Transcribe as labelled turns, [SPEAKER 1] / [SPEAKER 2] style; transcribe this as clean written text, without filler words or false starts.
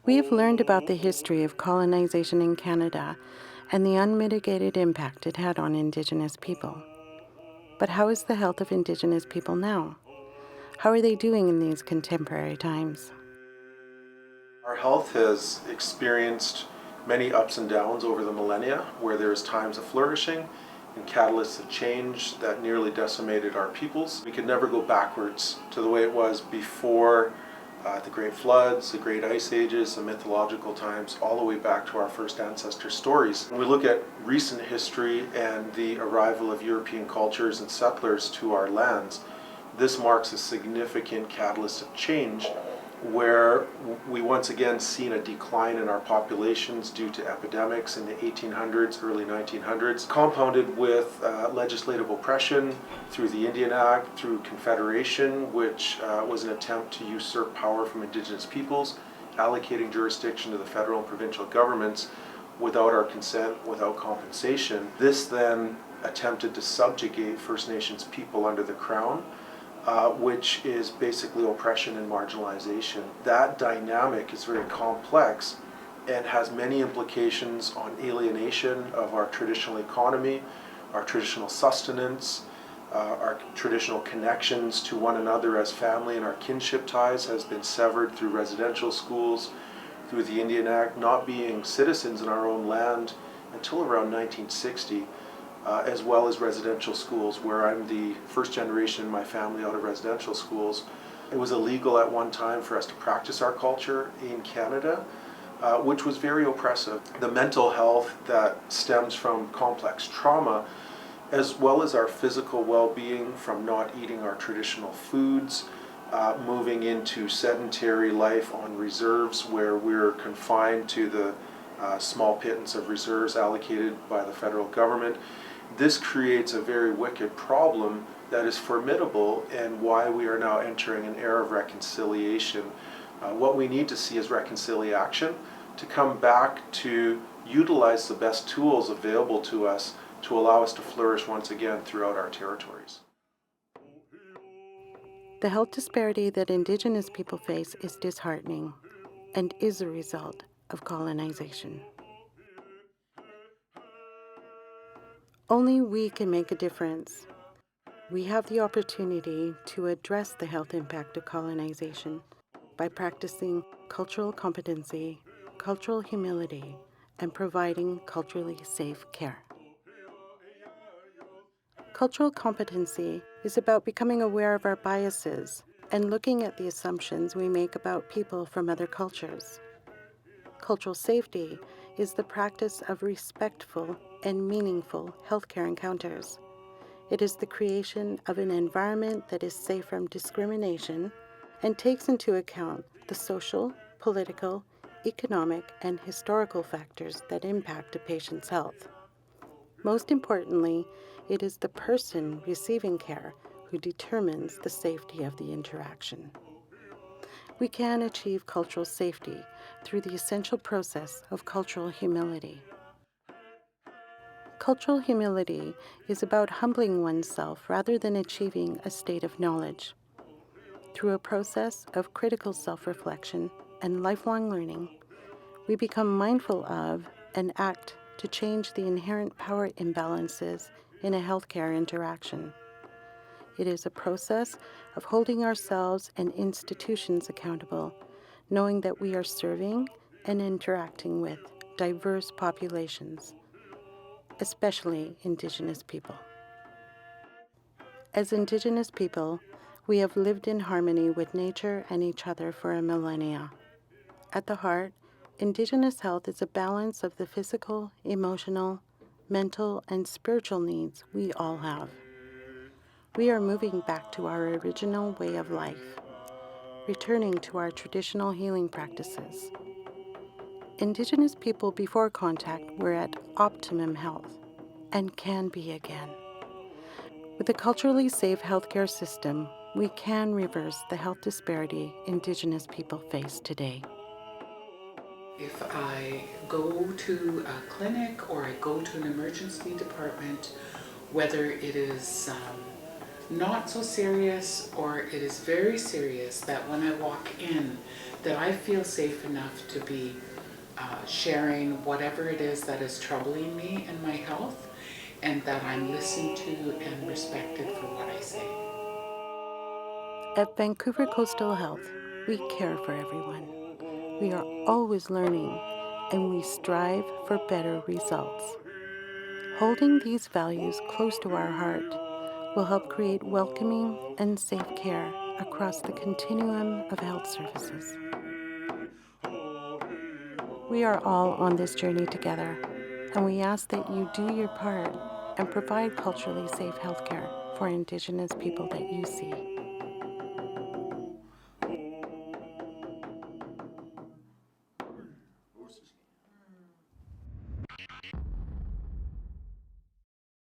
[SPEAKER 1] We have learned about the history of colonization in Canada and the unmitigated impact it had on Indigenous people. But how is the health of Indigenous people now? How are they doing in these contemporary times?
[SPEAKER 2] Our health has experienced many ups and downs over the millennia, where there's times of flourishing and catalysts of change that nearly decimated our peoples. We could never go backwards to the way it was before the great floods, the great ice ages, the mythological times, all the way back to our first ancestor stories. When we look at recent history and the arrival of European cultures and settlers to our lands, this marks a significant catalyst of change, where we once again seen a decline in our populations due to epidemics in the 1800s, early 1900s, compounded with legislative oppression through the Indian Act, through Confederation, which was an attempt to usurp power from Indigenous peoples, allocating jurisdiction to the federal and provincial governments without our consent, without compensation. This then attempted to subjugate First Nations people under the Crown, which is basically oppression and marginalization. That dynamic is very complex and has many implications on alienation of our traditional economy, our traditional sustenance, our traditional connections to one another as family, and our kinship ties has been severed through residential schools, through the Indian Act, not being citizens in our own land until around 1960. As well as residential schools, where I'm the first generation in my family out of residential schools. It was illegal at one time for us to practice our culture in Canada, which was very oppressive. The mental health that stems from complex trauma, as well as our physical well-being from not eating our traditional foods, moving into sedentary life on reserves where we're confined to the small pittance of reserves allocated by the federal government. This creates a very wicked problem that is formidable, and why we are now entering an era of reconciliation. What we need to see is reconciliation to come back to utilize the best tools available to us to allow us to flourish once again throughout our territories.
[SPEAKER 1] The health disparity that Indigenous people face is disheartening and is a result of colonization. Only we can make a difference. We have the opportunity to address the health impact of colonization by practicing cultural competency, cultural humility, and providing culturally safe care. Cultural competency is about becoming aware of our biases and looking at the assumptions we make about people from other cultures. Cultural safety is the practice of respectful and meaningful healthcare encounters. It is the creation of an environment that is safe from discrimination and takes into account the social, political, economic, and historical factors that impact a patient's health. Most importantly, it is the person receiving care who determines the safety of the interaction. We can achieve cultural safety through the essential process of cultural humility. Cultural humility is about humbling oneself rather than achieving a state of knowledge. Through a process of critical self-reflection and lifelong learning, we become mindful of and act to change the inherent power imbalances in a healthcare interaction. It is a process of holding ourselves and institutions accountable, knowing that we are serving and interacting with diverse populations, especially Indigenous people. As Indigenous people, we have lived in harmony with nature and each other for a millennia. At the heart, Indigenous health is a balance of the physical, emotional, mental, and spiritual needs we all have. We are moving back to our original way of life, returning to our traditional healing practices. Indigenous people before contact were at optimum health and can be again. With a culturally safe healthcare system, we can reverse the health disparity Indigenous people face today.
[SPEAKER 3] If I go to a clinic or I go to an emergency department, whether it is not so serious or it is very serious, that when I walk in, that I feel safe enough to be sharing whatever it is that is troubling me in my health, and that I'm listened to and respected for what I say.
[SPEAKER 1] At Vancouver Coastal Health, we care for everyone. We are always learning, and we strive for better results. Holding these values close to our heart will help create welcoming and safe care across the continuum of health services. We are all on this journey together, and we ask that you do your part and provide culturally safe healthcare for Indigenous people that you see.